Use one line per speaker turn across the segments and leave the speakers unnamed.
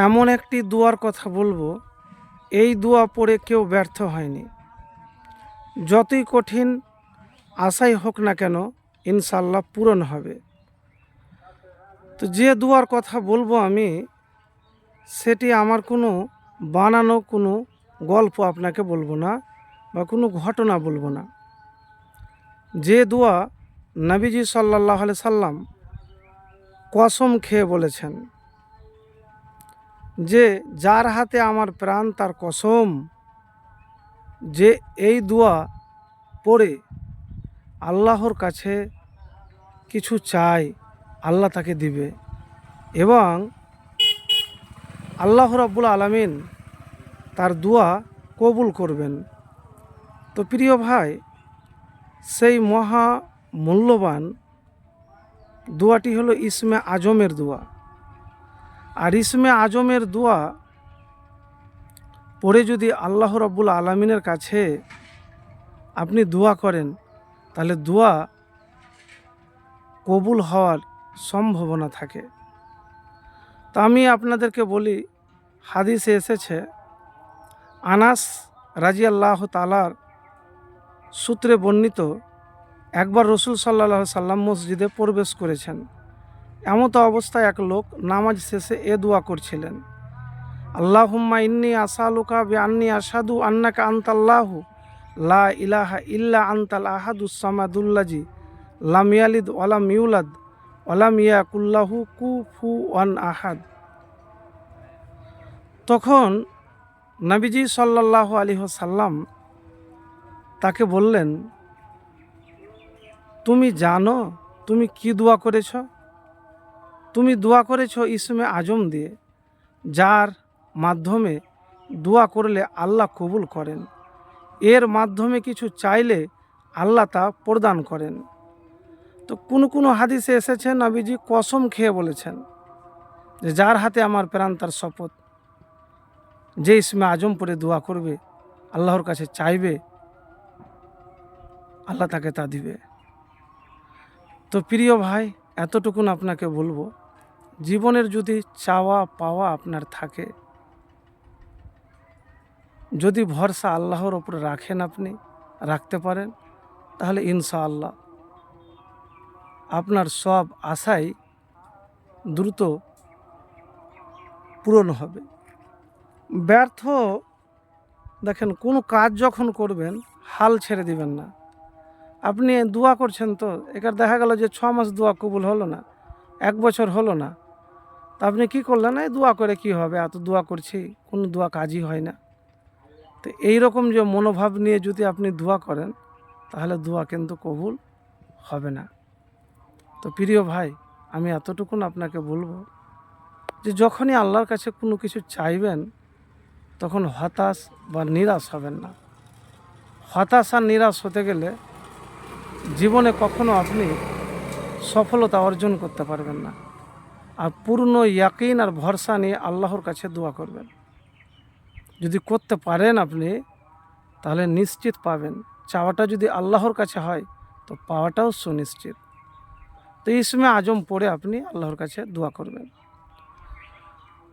এমন একটি দোয়ার কথা বলবো, এই দোয়া পড়ে কেউ ব্যর্থ হয়নি। যতই কঠিন আশাই হোক না কেন, ইনশাল্লাহ পূরণ হবে। তো যে দোয়ার কথা বলবো আমি, সেটি আমার কোনো বানানো কোনো গল্প আপনাকে বলবো না, বা কোনো ঘটনা বলবো না। যে দোয়া নবীজি সাল্লাল্লাহু আলাইহি সাল্লাম কসম খেয়ে বলেছেন যে, যার হাতে আমার প্রাণ তার কসম, যে এই দোয়া পড়ে আল্লাহর কাছে কিছু চাই, আল্লাহ তাকে দিবে এবং আল্লাহ রাব্বুল আলামিন তার দোয়া কবুল করবেন। তো প্রিয় ভাই, সেই মহা মূল্যবান দোয়াটি হলো ইসমে আজমের দোয়া। আর ইসমে আজমের দোয়া পড়ে যদি আল্লাহ রাব্বুল আলামিনের কাছে আপনি দোয়া করেন, তাহলে দোয়া কবুল হওয়ার সম্ভাবনা থাকে। তা আমি আপনাদেরকে বলি, হাদিসে এসেছে, আনাস রাজিয়াল্লাহু তাআলার সূত্রে বর্ণিত, একবার রসুল সাল্লাল্লাহু আলাইহি সাল্লাম মসজিদে প্রবেশ করেছেন। এমতো অবস্থায় এক লোক নামাজ শেষে এ দোয়া করছিলেন, আল্লাহুম্মা ইন্নী আসআলুকা বিআন্নী আশহাদু আন্নাকা আনতাল্লাহু লা ইলাহা ইল্লা আনতাল আহাদুস সামাদুল্লাযী লাম ইয়ালিদ ওয়া লাম ইউলাদ ওয়া লাম ইয়াকুল লাহু কুফুওয়ান আহাদ। তখন নবীজি সাল্লাল্লাহু আলাইহি ওয়াসাল্লাম তাকে বললেন, তুমি জানো তুমি কি দোয়া করেছ? তুমি দোয়া করেছ ইসমে আজম দিয়ে, যার মাধ্যমে দোয়া করলে আল্লাহ কবুল করেন। এর মাধ্যমে কিছু চাইলে আল্লাহ তা প্রদান করেন। তো কোনো হাদিসে এসেছে, নবীজি কসম খেয়ে বলেছেন যে, যার হাতে আমার প্রাণ তার শপথ, যে ইসমে আজম পড়ে দোয়া করবে, আল্লাহর কাছে চাইবে, আল্লাহ তাকে তা দিবে। তো প্রিয় ভাই, এতটুকুন আপনাকে বলবো, জীবনের যদি চাওয়া পাওয়া আপনার থাকে, যদি ভরসা আল্লাহর ওপরে রাখেন, আপনি রাখতে পারেন, তাহলে ইনশাআল্লাহ আপনার সব আশাই দ্রুত পূরণ হবে। ব্যর্থ, দেখেন, কোনো কাজ যখন করবেন হাল ছেড়ে দিবেন না। আপনি দোয়া করছেন, তো এবার দেখা গেল যে 6 মাস দোয়া কবুল হলো না, 1 বছর হলো না, তা আপনি কী করলেন? এই দোয়া করে কি হবে, এত দোয়া করছি, কোনো দোয়া কাজই হয় না। তো এইরকম যে মনোভাব নিয়ে যদি আপনি দোয়া করেন, তাহলে দোয়া কিন্তু কবুল হবে না। তো প্রিয় ভাই, আমি এতটুকুন আপনাকে বলবো যে, যখনই আল্লাহর কাছে কোনো কিছু চাইবেন, তখন হতাশ বা নিরাশ হবেন না। হতাশ আর নিরাশ হতে গেলে জীবনে কখনো আপনি সফলতা অর্জন করতে পারবেন না। আর পূর্ণ ইয়াকিন আর ভরসা নিয়ে আল্লাহর কাছে দোয়া করবেন। যদি করতে পারেন আপনি, তাহলে নিশ্চিত পাবেন। চাওয়াটা যদি আল্লাহর কাছে হয়, তো পাওয়াটাও সুনিশ্চিত। তো ইসমে আজম পড়ে আপনি আল্লাহর কাছে দোয়া করবেন।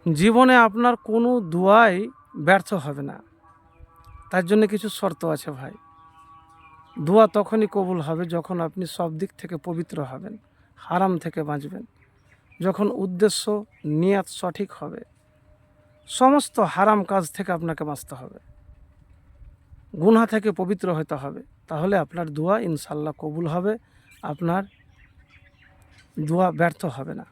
জীবনে আপনার কোনো দোয়াই ব্যর্থ হবে না। তার জন্য কিছু শর্ত আছে ভাই। দোয়া তখনই কবুল হবে যখন আপনি সব দিক থেকে পবিত্র হবেন, হারাম থেকে বাঁচবেন, যখন উদ্দেশ্য নিয়াত সঠিক হবে। সমস্ত হারাম কাজ থেকে আপনাকে বাঁচতে হবে, গুনাহ থেকে পবিত্র হতে হবে, তাহলে আপনার দোয়া ইনশাল্লাহ কবুল হবে, আপনার দোয়া ব্যর্থ হবে না।